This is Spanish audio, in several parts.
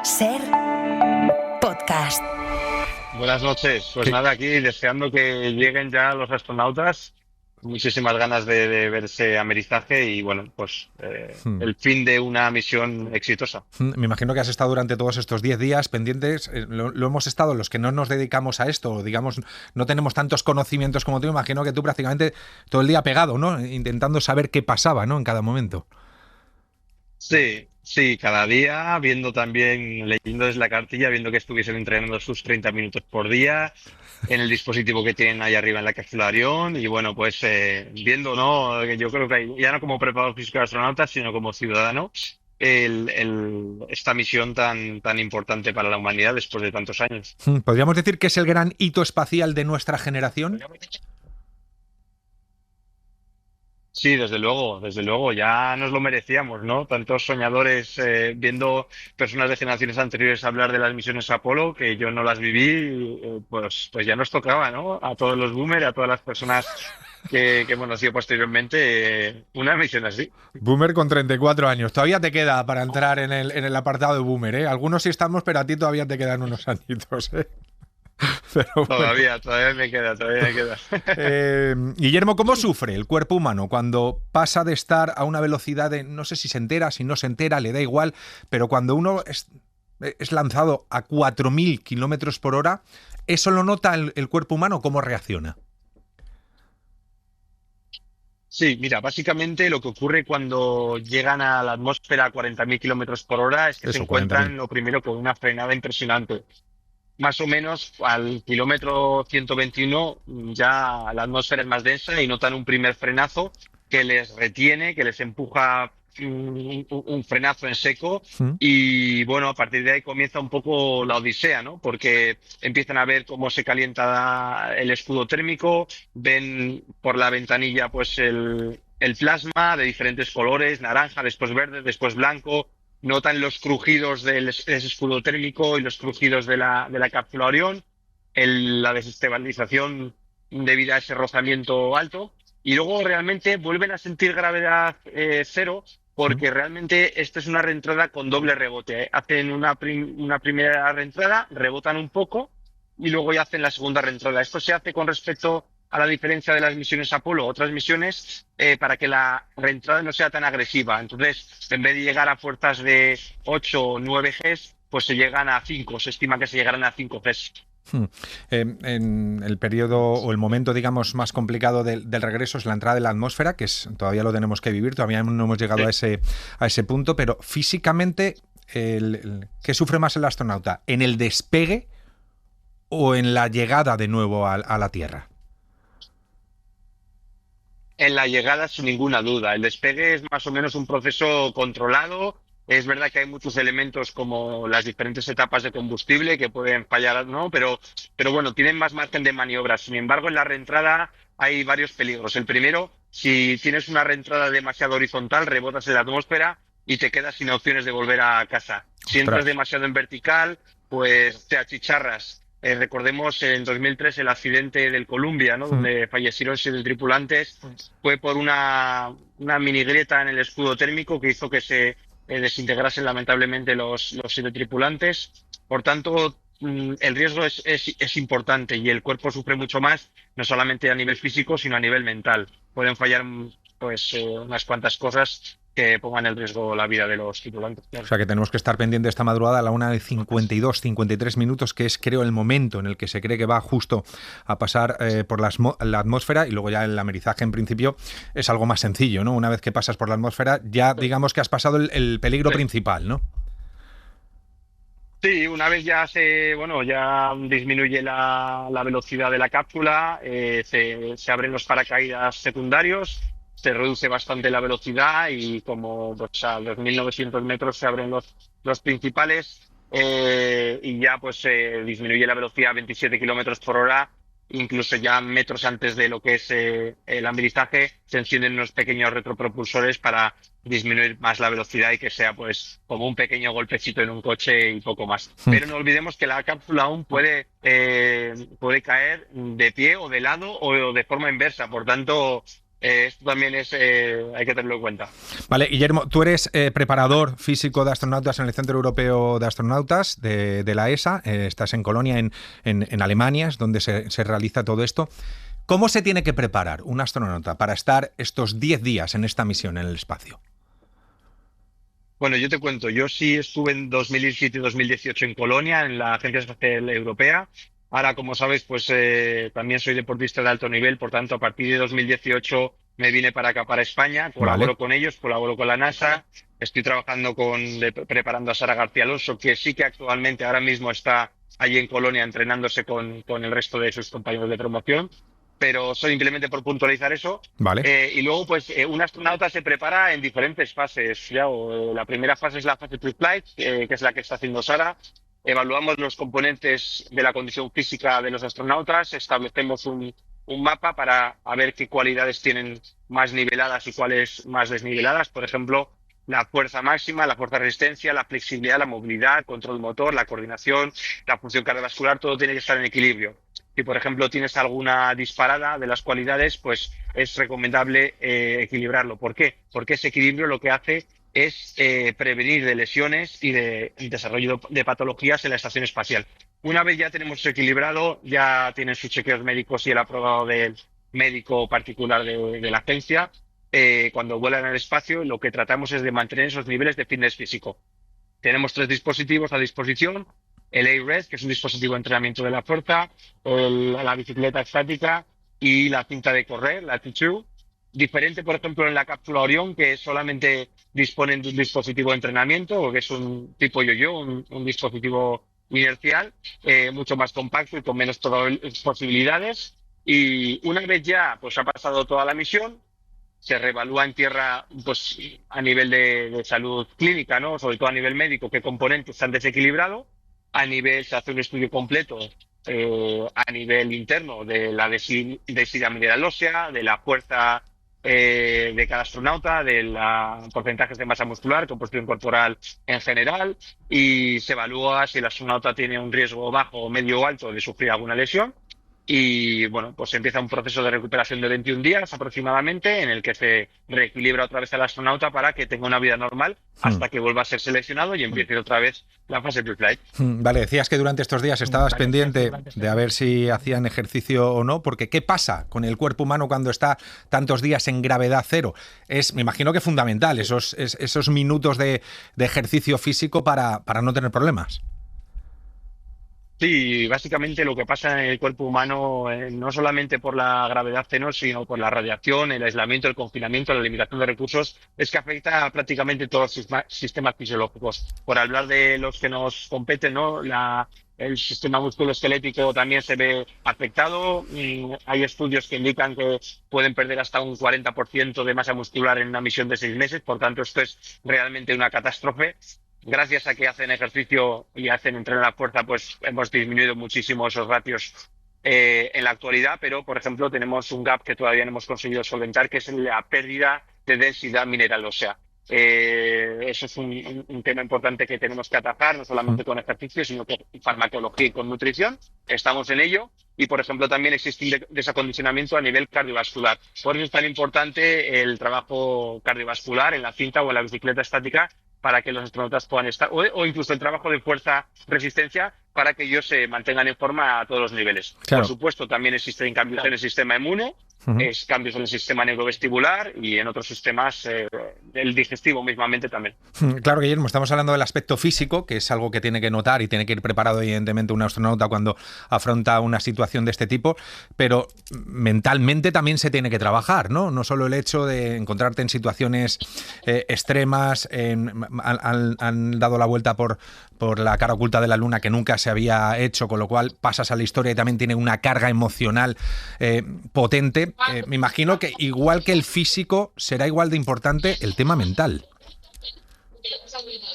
Ser podcast. Buenas noches. Pues nada, aquí deseando que lleguen ya los astronautas. Muchísimas ganas de ver ese amerizaje y bueno, pues el fin de una misión exitosa. Me imagino que has estado durante todos estos 10 días pendientes, lo hemos estado los que no nos dedicamos a esto, digamos, no tenemos tantos conocimientos como tú, me imagino que tú prácticamente todo el día pegado, ¿no? Intentando saber qué pasaba, ¿no? En cada momento. Sí, sí, cada día viendo también, leyendo desde la cartilla, viendo que estuviesen entrenando sus 30 minutos por día en el dispositivo que tienen ahí arriba en la cápsula de Orión y bueno, pues viendo, ¿no? Que yo creo que ya no como preparador físico de astronautas, sino como ciudadano, esta misión tan importante para la humanidad después de tantos años. ¿Podríamos decir que es el gran hito espacial de nuestra generación? Sí, desde luego, ya nos lo merecíamos, ¿no? Tantos soñadores viendo personas de generaciones anteriores hablar de las misiones Apolo, que yo no las viví, pues ya nos tocaba, ¿no? A todos los boomers, a todas las personas que hemos nacido posteriormente, una misión así. Boomer con 34 años. Todavía te queda para entrar en el apartado de Boomer, ¿eh? Algunos sí estamos, pero a ti todavía te quedan unos añitos, ¿eh? Pero bueno. Todavía me queda. Guillermo, ¿cómo sufre el cuerpo humano cuando pasa de estar a una velocidad de, no sé si se entera, si no se entera, le da igual, pero cuando uno es lanzado a 4.000 kilómetros por hora, ¿eso lo nota el cuerpo humano? ¿Cómo reacciona? Sí, mira, básicamente lo que ocurre cuando llegan a la atmósfera a 40.000 kilómetros por hora es que se Eso, encuentran 40.000. lo primero con una frenada impresionante. Más o menos al kilómetro 121 ya la atmósfera es más densa y notan un primer frenazo que les retiene, que les empuja un frenazo en seco ¿Mm? y bueno, a partir de ahí comienza un poco la odisea, ¿no? Porque empiezan a ver cómo se calienta el escudo térmico, ven por la ventanilla pues el plasma de diferentes colores, naranja, después verde, después blanco. Notan los crujidos del ese escudo térmico y los crujidos de la cápsula Orión, la desestabilización debido a ese rozamiento alto, y luego realmente vuelven a sentir gravedad cero, ¿Mm? porque realmente esta es una reentrada con doble rebote, ¿eh? Hacen una primera reentrada, rebotan un poco, y luego ya hacen la segunda reentrada. Esto se hace con respecto a la diferencia de las misiones Apolo o otras misiones, para que la reentrada no sea tan agresiva. Entonces, en vez de llegar a fuerzas de 8 o 9 Gs, pues se llegan a 5, se estima que se llegarán a 5 Gs. En el periodo o el momento, digamos, más complicado del regreso es la entrada de la atmósfera, que todavía lo tenemos que vivir, todavía no hemos llegado a ese punto, pero físicamente, ¿qué sufre más el astronauta? ¿En el despegue o en la llegada de nuevo a la Tierra? En la llegada, sin ninguna duda. El despegue es más o menos un proceso controlado. Es verdad que hay muchos elementos como las diferentes etapas de combustible que pueden fallar, ¿no? Pero bueno, tienen más margen de maniobra. Sin embargo, en la reentrada hay varios peligros. El primero, si tienes una reentrada demasiado horizontal, rebotas en la atmósfera y te quedas sin opciones de volver a casa. Si entras Ostras. demasiado en vertical, pues te achicharras. Recordemos en 2003 el accidente del Columbia, ¿no? Hmm. Donde fallecieron 7 tripulantes. Fue por una mini grieta en el escudo térmico que hizo que se desintegrasen lamentablemente los 7 tripulantes. Por tanto, el riesgo es importante y el cuerpo sufre mucho más, no solamente a nivel físico, sino a nivel mental. Pueden fallar pues unas cuantas cosas que pongan en riesgo la vida de los tripulantes. O sea que tenemos que estar pendiente esta madrugada a la 1:52, 53 minutos, que es, creo, el momento en el que se cree que va justo a pasar por la atmósfera, y luego ya el amerizaje en principio es algo más sencillo, ¿no? Una vez que pasas por la atmósfera ya digamos que has pasado el peligro principal, ¿no? Sí, una vez ya disminuye la velocidad de la cápsula, se abren los paracaídas secundarios, se reduce bastante la velocidad y como pues, a los 1.900 metros se abren los principales, y ya pues se disminuye la velocidad a 27 kilómetros por hora. Incluso ya metros antes de lo que es el amerizaje, se encienden unos pequeños retropropulsores para disminuir más la velocidad y que sea pues como un pequeño golpecito en un coche y poco más. Pero no olvidemos que la cápsula aún puede caer de pie o de lado o de forma inversa. Por tanto, Esto también hay que tenerlo en cuenta. Vale, Guillermo, tú eres preparador físico de astronautas en el Centro Europeo de Astronautas de la ESA. Estás en Colonia, en Alemania, es donde se realiza todo esto. ¿Cómo se tiene que preparar un astronauta para estar estos 10 días en esta misión en el espacio? Bueno, yo te cuento, yo sí estuve en 2017 y 2018 en Colonia, en la Agencia Espacial Europea. Ahora, como sabes, pues también soy deportista de alto nivel, por tanto, a partir de 2018 me vine para acá, para España, Vale. colaboro con ellos, colaboro con la NASA, estoy trabajando preparando a Sara García Alonso, que sí que actualmente ahora mismo está allí en Colonia entrenándose con el resto de sus compañeros de promoción, pero simplemente por puntualizar eso. Vale. Y luego, pues, un astronauta se prepara en diferentes fases. La primera fase es la fase pre-flight, que es la que está haciendo Sara. Evaluamos los componentes de la condición física de los astronautas, establecemos un mapa para a ver qué cualidades tienen más niveladas y cuáles más desniveladas. Por ejemplo, la fuerza máxima, la fuerza de resistencia, la flexibilidad, la movilidad, control motor, la coordinación, la función cardiovascular, todo tiene que estar en equilibrio. Si, por ejemplo, tienes alguna disparada de las cualidades, pues es recomendable equilibrarlo. ¿Por qué? Porque ese equilibrio lo que hace es prevenir de lesiones y de desarrollo de patologías en la estación espacial. Una vez ya tenemos eso equilibrado, ya tienen sus chequeos médicos y el aprobado del médico particular de la agencia. Cuando vuelan al espacio, lo que tratamos es de mantener esos niveles de fitness físico. Tenemos 3 dispositivos a disposición: el A-Rest, que es un dispositivo de entrenamiento de la fuerza, la bicicleta estática y la cinta de correr, la T2. Diferente, por ejemplo, en la cápsula Orión, que solamente disponen de un dispositivo de entrenamiento, o que es un tipo yo-yo, un dispositivo inercial, mucho más compacto y con menos posibilidades. Y una vez ya pues ha pasado toda la misión, se reevalúa en tierra, pues a nivel de salud clínica, ¿no? Sobre todo a nivel médico, qué componentes están desequilibrados. A nivel, se hace un estudio completo a nivel interno de la densidad mineral ósea, de la fuerza de cada astronauta, de los porcentajes de masa muscular, composición corporal en general, y se evalúa si el astronauta tiene un riesgo bajo, medio o alto de sufrir alguna lesión. Y bueno, pues empieza un proceso de recuperación de 21 días aproximadamente, en el que se reequilibra otra vez al astronauta para que tenga una vida normal Hmm. hasta que vuelva a ser seleccionado y empiece otra vez la fase pre-flight. Vale, decías que durante estos días estabas pendiente de a ver si hacían ejercicio o no, porque ¿qué pasa con el cuerpo humano cuando está tantos días en gravedad cero? Me imagino que fundamental esos minutos de ejercicio físico para no tener problemas. Sí, básicamente lo que pasa en el cuerpo humano, no solamente por la gravedad cero, sino por la radiación, el aislamiento, el confinamiento, la limitación de recursos, es que afecta a prácticamente todos los sistemas fisiológicos. Por hablar de los que nos competen, ¿no? El sistema musculoesquelético también se ve afectado. Hay estudios que indican que pueden perder hasta un 40% de masa muscular en una misión de 6 meses. Por tanto, esto es realmente una catástrofe. Gracias a que hacen ejercicio y hacen entreno a la fuerza, pues hemos disminuido muchísimo esos ratios en la actualidad, pero por ejemplo tenemos un gap que todavía no hemos conseguido solventar, que es la pérdida de densidad mineral ósea. Eso es un tema importante que tenemos que atajar, no Mm. solamente con ejercicio, sino con farmacología y con nutrición. Estamos en ello. Y, por ejemplo, también existe un desacondicionamiento a nivel cardiovascular. Por eso es tan importante el trabajo cardiovascular en la cinta o en la bicicleta estática, para que los astronautas puedan estar, o incluso el trabajo de fuerza-resistencia, para que ellos se mantengan en forma a todos los niveles. Por Claro. supuesto, también existen cambios en el sistema inmune, Ujú. cambios en el sistema neurovestibular y en otros sistemas del digestivo mismamente también. Claro, Guillermo, estamos hablando del aspecto físico, que es algo que tiene que notar y tiene que ir preparado, evidentemente, un astronauta cuando afronta una situación de este tipo, pero mentalmente también se tiene que trabajar, ¿no? No solo el hecho de encontrarte en situaciones extremas, han dado la vuelta por la cara oculta de la Luna que nunca se había hecho, con lo cual pasas a la historia y también tiene una carga emocional potente. Me imagino que igual que el físico, será igual de importante el tema mental.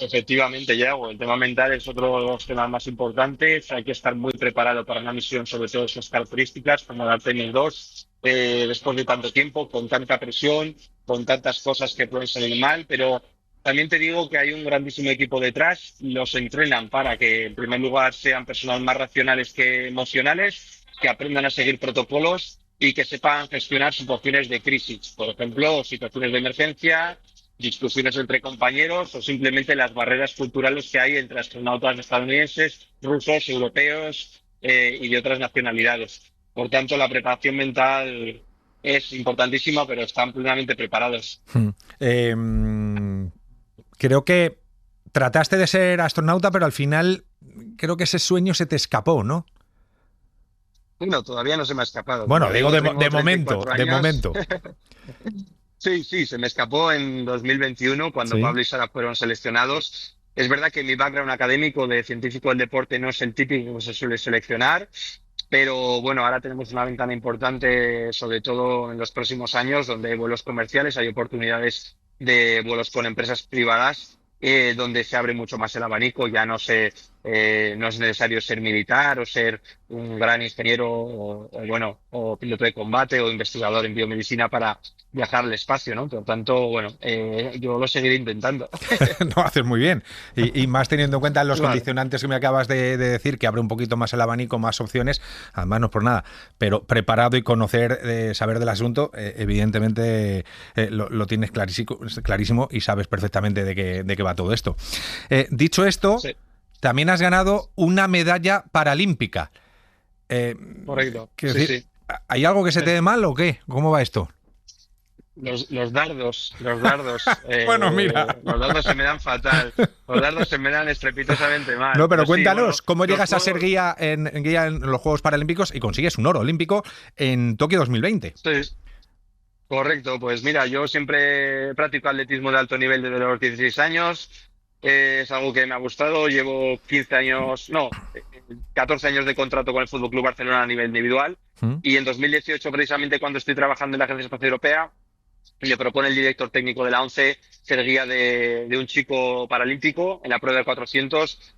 Efectivamente, Yago, el tema mental es otro de los temas más importantes. Hay que estar muy preparado para una misión, sobre todo esas características, como la Artemis 2, después de tanto tiempo, con tanta presión, con tantas cosas que pueden salir mal, pero también te digo que hay un grandísimo equipo detrás. Los entrenan para que, en primer lugar, sean personas más racionales que emocionales, que aprendan a seguir protocolos y que sepan gestionar situaciones de crisis, por ejemplo, situaciones de emergencia, discusiones entre compañeros o simplemente las barreras culturales que hay entre astronautas estadounidenses, rusos, europeos y de otras nacionalidades. Por tanto, la preparación mental es importantísima, pero están plenamente preparados. Eh, creo que trataste de ser astronauta, pero al final creo que ese sueño se te escapó, ¿no? Bueno, todavía no se me ha escapado. Bueno, Como digo digo, tengo de momento, 34 de años. momento. Sí, sí, se me escapó en 2021 cuando Sí. Pablo y Sara fueron seleccionados. Es verdad que mi background académico de científico del deporte no es el típico que se suele seleccionar, pero bueno, ahora tenemos una ventana importante, sobre todo en los próximos años, donde hay vuelos comerciales, hay oportunidades de vuelos con empresas privadas, donde se abre mucho más el abanico. Ya no es necesario ser militar o ser un gran ingeniero bueno, o piloto de combate o investigador en biomedicina para viajar al espacio, ¿no? Por tanto, bueno, yo lo seguiré intentando. No, haces muy bien. Y más teniendo en cuenta los Vale. condicionantes que me acabas de decir, que abre un poquito más el abanico, más opciones, además no es por nada, pero preparado y conocer, saber del asunto, evidentemente lo tienes clarísimo y sabes perfectamente de qué va todo esto. Dicho esto, Sí, también has ganado una medalla paralímpica. Eh, correcto. Quiero Sí, decir, sí. ¿hay algo que se te dé mal o qué? ¿Cómo va esto? Bueno, mira. los dardos se me dan fatal. Los dardos se me dan estrepitosamente mal. No, pero Pero sí, bueno, cuéntanos, ¿cómo los llegas a ser juegos. guía en los Juegos Paralímpicos y consigues un oro olímpico en Tokio 2020? Sí, correcto, pues mira, yo siempre practico atletismo de alto nivel desde los 16 años. Es algo que me ha gustado. Llevo 15 años, no, 14 años de contrato con el Fútbol Club Barcelona a nivel individual. ¿Mm? Y en 2018, precisamente cuando estoy trabajando en la Agencia Espacial Europea, le propone el director técnico de la ONCE ser guía de un chico paralímpico en la prueba de 400.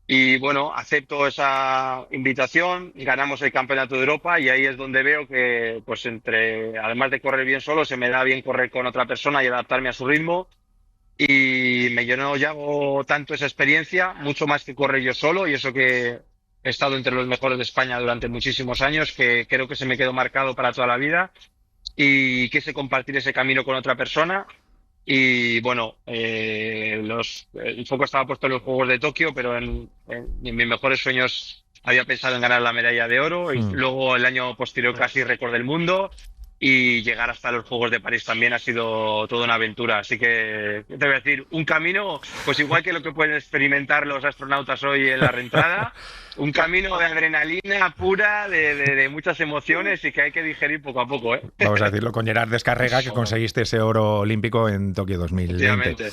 Y bueno, acepto esa invitación, ganamos el Campeonato de Europa y ahí es donde veo que, pues además de correr bien solo, se me da bien correr con otra persona y adaptarme a su ritmo. Y me llenó ya tanto esa experiencia, mucho más que correr yo solo, y eso que he estado entre los mejores de España durante muchísimos años, que creo que se me quedó marcado para toda la vida y quise compartir ese camino con otra persona. Y bueno, el foco estaba puesto en los Juegos de Tokio, pero en mis mejores sueños había pensado en ganar la medalla de oro y Mm. luego el año posterior casi récord del mundo y llegar hasta los Juegos de París también ha sido toda una aventura. Así que, ¿qué te voy a decir? Un camino, pues igual que lo que pueden experimentar los astronautas hoy en la reentrada, un camino de adrenalina pura, de muchas emociones y que hay que digerir poco a poco, ¿eh? Vamos a decirlo con Gerard Descarrega, que conseguiste ese oro olímpico en Tokio 2020. Efectivamente.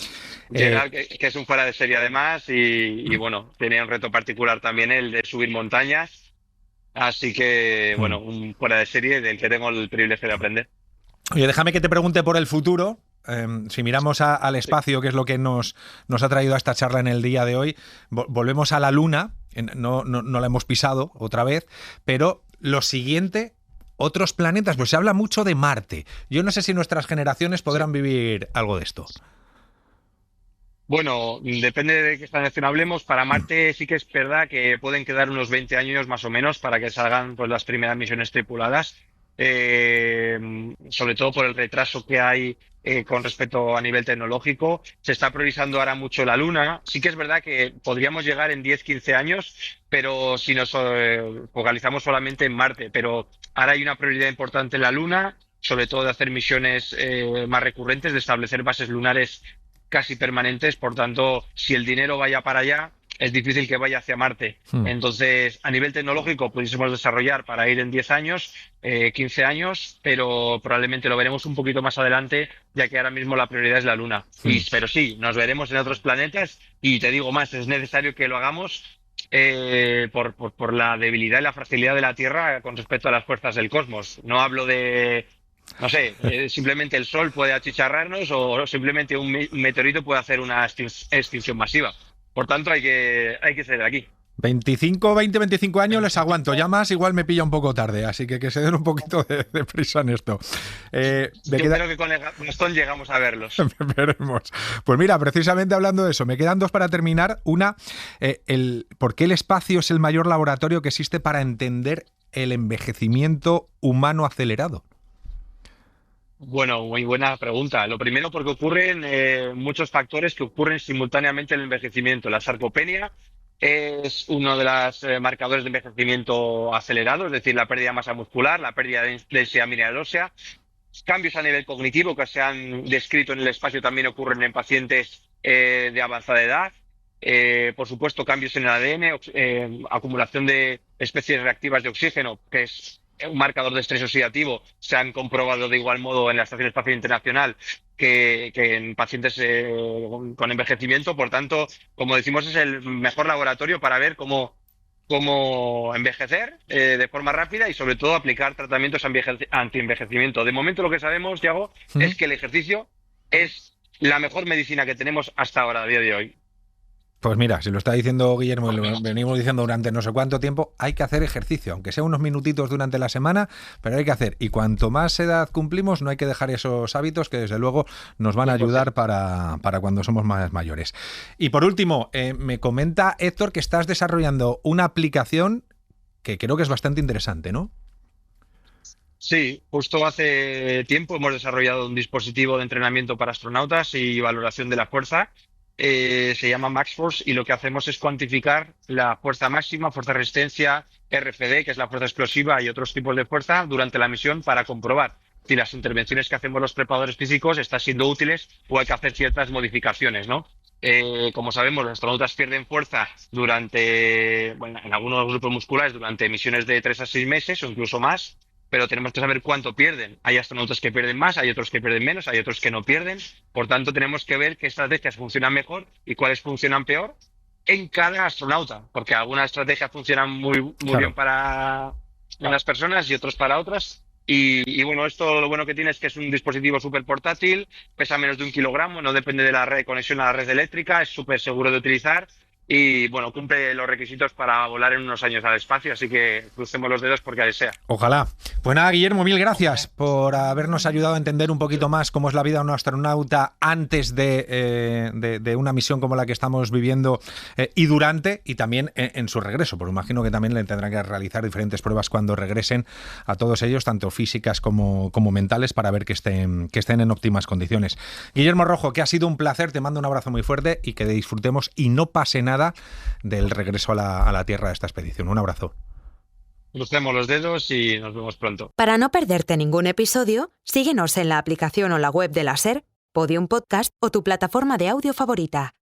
Eh, Gerard, que es un fuera de serie además, y bueno, tenía un reto particular también el de subir montañas. Así que, mm. bueno, un fuera de serie del que tengo el privilegio de aprender. Oye, déjame que te pregunte por el futuro. Si miramos al Sí. espacio, que es lo que nos ha traído a esta charla en el día de hoy, volvemos a la Luna. No la hemos pisado otra vez, pero lo siguiente, otros planetas, pues se habla mucho de Marte. Yo no sé si nuestras generaciones podrán vivir algo de esto. Bueno, depende de qué generación hablemos. Para Marte sí que es verdad que pueden quedar unos 20 años más o menos para que salgan pues, las primeras misiones tripuladas. Sobre todo por el retraso que hay con respecto a nivel tecnológico. Se está priorizando ahora mucho la Luna. Sí que es verdad que podríamos llegar en 10, 15 años, pero si nos focalizamos solamente en Marte. Pero ahora hay una prioridad importante en la Luna, sobre todo de hacer misiones más recurrentes, de establecer bases lunares casi permanentes. Por tanto, si el dinero vaya para allá, es difícil que vaya hacia Marte. Hmm. Entonces, a nivel tecnológico, pudiésemos desarrollar para ir en 10 años, 15 años, pero probablemente lo veremos un poquito más adelante, ya que ahora mismo la prioridad es la Luna. Pero sí, nos veremos en otros planetas y te digo más, es necesario que lo hagamos por la debilidad y la fragilidad de la Tierra con respecto a las fuerzas del cosmos. No hablo de... No sé, simplemente el Sol puede achicharrarnos o simplemente un meteorito puede hacer una extinción masiva. Por tanto, hay que salir de aquí. 25 años les aguanto, ya más igual me pilla un poco tarde, así que se den un poquito de prisa en esto. Yo creo que con el bastón llegamos a verlos. Veremos. Pues mira, precisamente hablando de eso, me quedan dos para terminar. Una, ¿por qué el espacio es el mayor laboratorio que existe para entender el envejecimiento humano acelerado? Bueno, muy buena pregunta. Lo primero porque ocurren muchos factores que ocurren simultáneamente en el envejecimiento. La sarcopenia es uno de los marcadores de envejecimiento acelerado, es decir, la pérdida de masa muscular, la pérdida de densidad mineral ósea. Cambios a nivel cognitivo que se han descrito en el espacio también ocurren en pacientes de avanzada edad. Por supuesto, cambios en el ADN, acumulación de especies reactivas de oxígeno, que es un marcador de estrés oxidativo. Se han comprobado de igual modo en la Estación Espacial Internacional que en pacientes con envejecimiento. Por tanto, como decimos, es el mejor laboratorio para ver cómo envejecer de forma rápida y sobre todo aplicar tratamientos anti-envejecimiento. De momento lo que sabemos, Thiago, es que el ejercicio es la mejor medicina que tenemos hasta ahora, a día de hoy. Pues mira, si lo está diciendo Guillermo y lo venimos diciendo durante no sé cuánto tiempo, hay que hacer ejercicio, aunque sea unos minutitos durante la semana, pero hay que hacer. Y cuanto más edad cumplimos, no hay que dejar esos hábitos que desde luego nos van a ayudar para cuando somos más mayores. Y por último, me comenta Héctor que estás desarrollando una aplicación que creo que es bastante interesante, ¿no? Sí, justo hace tiempo hemos desarrollado un dispositivo de entrenamiento para astronautas y valoración de la fuerza. Se llama MaxForce y lo que hacemos es cuantificar la fuerza máxima, fuerza de resistencia, RFD, que es la fuerza explosiva, y otros tipos de fuerza durante la misión para comprobar si las intervenciones que hacemos los preparadores físicos están siendo útiles o hay que hacer ciertas modificaciones, ¿no? Como sabemos, los astronautas pierden fuerza en algunos grupos musculares durante misiones de 3 a 6 meses o incluso más, pero tenemos que saber cuánto pierden. Hay astronautas que pierden más, hay otros que pierden menos, hay otros que no pierden. Por tanto, tenemos que ver qué estrategias funcionan mejor y cuáles funcionan peor en cada astronauta, porque algunas estrategias funcionan muy bien para unas personas y otras para otras. Y bueno, esto lo bueno que tiene es que es un dispositivo súper portátil, pesa menos de 1 kilogramo, no depende de la red, conexión a la red eléctrica, es súper seguro de utilizar. Y bueno, cumple los requisitos para volar en unos años al espacio, así que crucemos los dedos porque desea. Ojalá. Pues nada, Guillermo, mil gracias por habernos ayudado a entender un poquito más cómo es la vida de un astronauta antes de una misión como la que estamos viviendo y durante, y también en su regreso, porque imagino que también le tendrán que realizar diferentes pruebas cuando regresen a todos ellos, tanto físicas como mentales, para ver que estén en óptimas condiciones. Guillermo Rojo, que ha sido un placer, te mando un abrazo muy fuerte y que disfrutemos y no pase nada del regreso a la Tierra de esta expedición. Un abrazo. Crucemos los dedos y nos vemos pronto. Para no perderte ningún episodio, síguenos en la aplicación o la web de la SER, Podium Podcast o tu plataforma de audio favorita.